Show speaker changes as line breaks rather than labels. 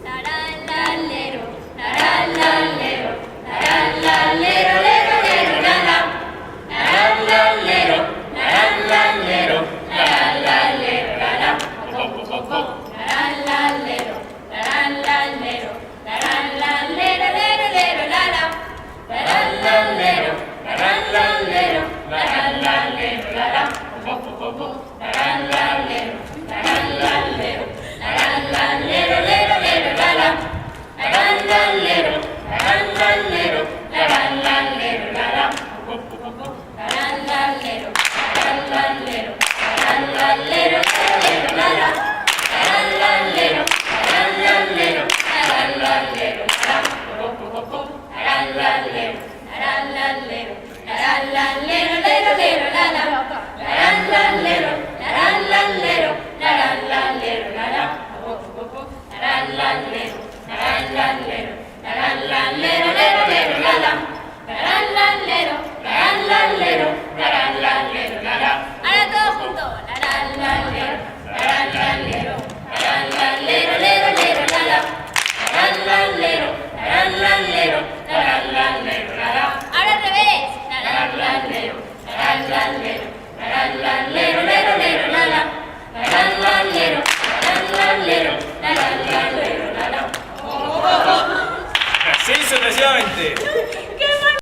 La-la-la-lero, la-la-la-lero, la-la-la-lero, lero, lero, la-la. La-la-la-lero, la-la-la-lero, la-la-la-lero, la-la. Po-po-po-po. La-la-la-lero, la-la-la-lero, la-la-la-lero, lero, lero, la-la. La-la-la-lero, la-la-la-lero, la-la-la-lero, la-la. Po-po-po-po. La-la-la-lero, la-la-la-lero, la-la-la-lero, lero, lero, la-la. La-la-la-lero, la-la-la-lero,